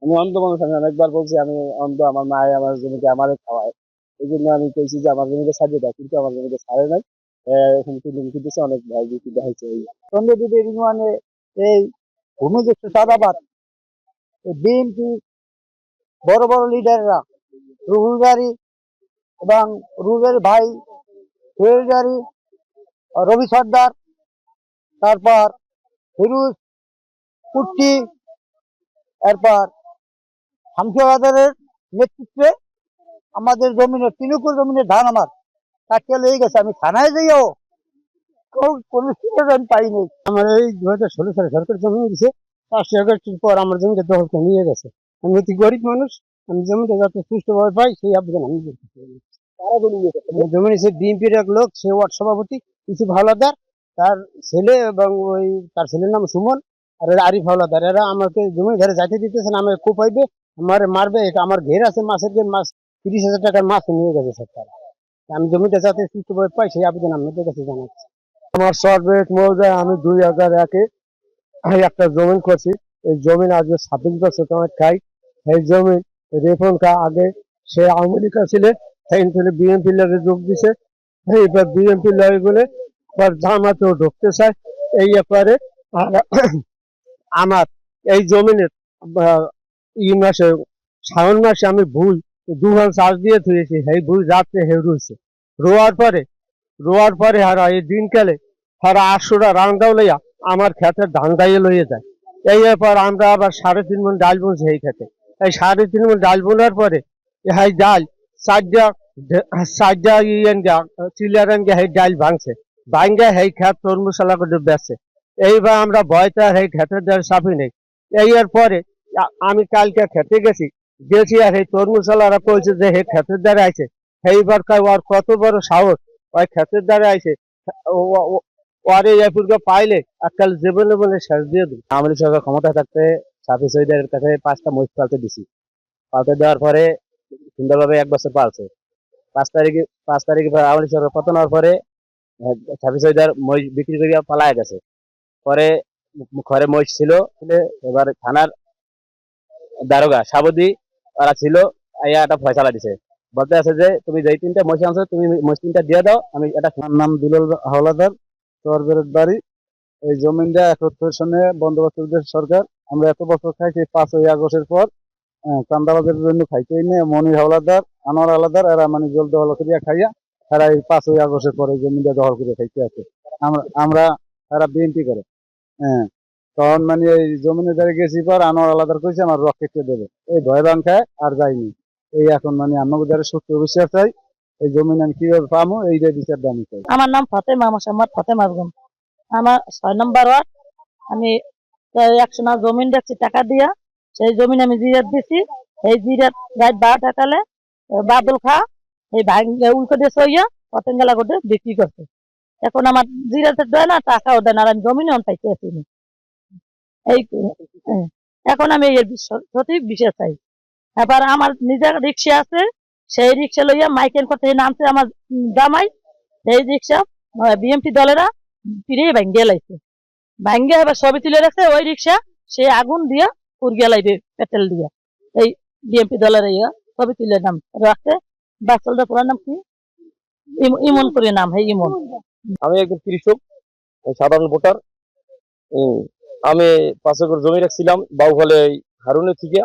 আমি অন্ধ মানুষ, আমি অনেকবার বলছি আমি অন্ধ, আমার মা আমার জমিতে আমারে খাওয়ায়, এই জন্য আমি চাইছি যে আমার জমিতে ছাড়িয়ে দেয়, কিন্তু আমার জমিতে ছাড়ে নাই। এখন কিন্তু হুমকি দিচ্ছে, অনেক ভয় ভীতি দেখাইছে। এই চন্দ্রদ্বীপের ইউনিয়নে এই ভূমিদস্যু চাঁদাবাদ, এই বিএনপি বড় বড় লিডাররা, রুহুল গাড়ি এবং রুহুলের ভাই সোহেল গাড়ি, রবি সর্দার, তারপর ফিরুজ কুর্তি, এরপর শামসুয়াদারের নেতৃত্বে আমাদের জমিনের 3 একর জমিনের ধান আমার কাটিয়ে লেগে গেছে। আমি থানায় যাইও কোনো সমাধান পাইনি। আমার এই 2016 সালে সরকার জমি দিয়েছে, 500 একর পর আমার জমিটা দখল করে নিয়ে গেছে। আমি অতি গরিব মানুষ, আমি জমিটা যাতে সুষ্ঠুভাবে পাই সেই আবেদন আমি করতেছি। জমি নিয়েছে বিএনপির এক লোক, সে ওয়ার্ড সভাপতি ইউসুফ হাওলাদার, তার ছেলে এবং ওই তার ছেলের নাম সুমন, আর আরিফ হাওলাদার। এরা আমাকে জমি ঘরে যাইতে দিতেছে না, আমাকে কোপাইবে, আমার মারবে। এটা আমার ঘের আছে, মাছের ঘের, মাছ 30,000 টাকার মাছ নিয়ে গেছে সরকার। আমি জমিটা যাতে সুষ্ঠুভাবে পাই সেই আবেদন আপনাদের কাছে জানাচ্ছি। আমার সর্বেক মৌজায় আমি 2001-এ একটা জমিন করছি। এই জমিন আজ 26 বছর তোমার খাই। এই জমিন রেফন আগে সে আওয়ামী লীগ ছিল, বিএনপি লাগে যোগ দিছে। এইবার বিএনপি লাগে বলে জামাতেও ঢুকতে চায়। এই ব্যাপারে আমার এই জমিনের ই মাসে শ্রাবণ মাসে আমি ভুল 2 হাল চাষ দিয়ে থুয়েছি, সেই ভুল যাচ্ছে হে রুইছে। রোয়ার পরে হারা এই দিনকালে হারা 800টা রান্দাও লইয়া আমার ক্ষেতের ধান গাইয়ে লইয়ে যায়। এই ব্যাপার আমরা আবার 3.5 মণ ডাল বুনছি এই ক্ষেতে। এই 3.5 মণ ডাল বোনার পরে এই ডাল চারটা চারটা চিলার এই ডাল ভাঙছে, ভাঙ্গে এই ক্ষেত তরমুজ করে বেচছে। এইবার আমরা ভয়টা এই ক্ষেতের দ্বারা চাপি নেই। এর পরে আমি কালকে খেতে গেছি আর এই তরমুজওয়ালারা কইছে যে হে ক্ষেতের দ্বারা আইছে। এইবার ওর কত বড় সাহস, ওই ক্ষেতের দ্বারা আইছে, ওরে এরপরকে পাইলে আজকাল জীবনে বলে শেষ দিয়ে দিই। আওয়ামী সরকার ক্ষমতায় থাকতে সাফি সৈয়দের কাছে 5টা মহিষ পালতে দিছি। পালতে দেওয়ার পরে সুন্দরভাবে 1 বছর পালছে। 5 তারিখে আওয়ামী সরকার পতন হওয়ার পরে সাফি সৈয়দের মহিষ বিক্রি করিয়া পালায় গেছে। পরে ঘরে মহিষ ছিল, এবার থানার দারোগা সাবদি ওরা ছিল, একটা ফয়সালা দিছে, বলতে আছে যে তুমি যেই 3টা মহিষ আনছো তুমি মহিষ 3টা দিয়ে দাও। আমি এটা নাম দুলাল হাওলাদার, চরবের বাড়ি। এই জমিনটা 71 সনে বন্দোবস্ত সরকার। আমরা এত বছর খাইছি, 5ই আগস্টের পর চান্দাবাজের জন্য খাইতে নে মনির হাওলাদার, আনোয়ার হাওলাদার, এরা মানে জল দখল করিয়া খাইয়া তারা এই 5ই আগস্টের পরে জমিটা দখল করে খাইতে আছে। আমরা তারা বিএনপি করে। হ্যাঁ, তখন মানে এই জমিনে দাঁড়িয়ে গেছি পর আনোয়ার আলাদার কইছে আমার রকেটকে দেবে, এই ভয় বাং খায় আর যাইনি। এই এখন মানে আমাকে যারা সত্য বিচার চাই, এই জমিন আমি কিভাবে পাবো এইটাই বিচার দামি চাই। আমার নাম ফাতেমা, আমার ফাতেমা বেগম। আমার 6 নম্বর ওয়ার্ড। আমি 100 না জমিন দেখছি টাকা দিয়া, সেই জমিন আমি জিরাত দিছি। এই জিরাত রাত 12টা কালে বাদল খা এই ভাঙ্গে উল্টো দিয়ে সইয়া পতেঙ্গেলা করে বিক্রি করছে। এখন আমার জিরাতে দেয় না, টাকাও দেয় না, আর আমি জমিনে পাইতে আসিনি। এই এখন আমি এর সঠিক বিষয় চাই। এবার আমার নিজের রিক্সা আছে, সেই রিক্সা লইয়া মাইকেল করতে নামছে আমার জামাই। সেই রিক্সা বিএমপি দলেরা ফিরে ভাঙ্গিয়ে লাইছে, ভাঙ্গে এবার ছবি তুলে রাখছে ওই রিক্সা, সে আগুন দিয়া পুড়িয়ে লাইবে পেট্রোল দিয়া। এই বিএমপি দলের ছবি তুলে নাম রাখছে। বাচ্চালটা পুরার নাম কি, ইমন করে নাম, হ্যাঁ ইমন। আমি একজন কৃষক, সাধারণ ভোটার। আমি 5 একর জমি রাখছিলাম বাউফলে হারুনের থেকে।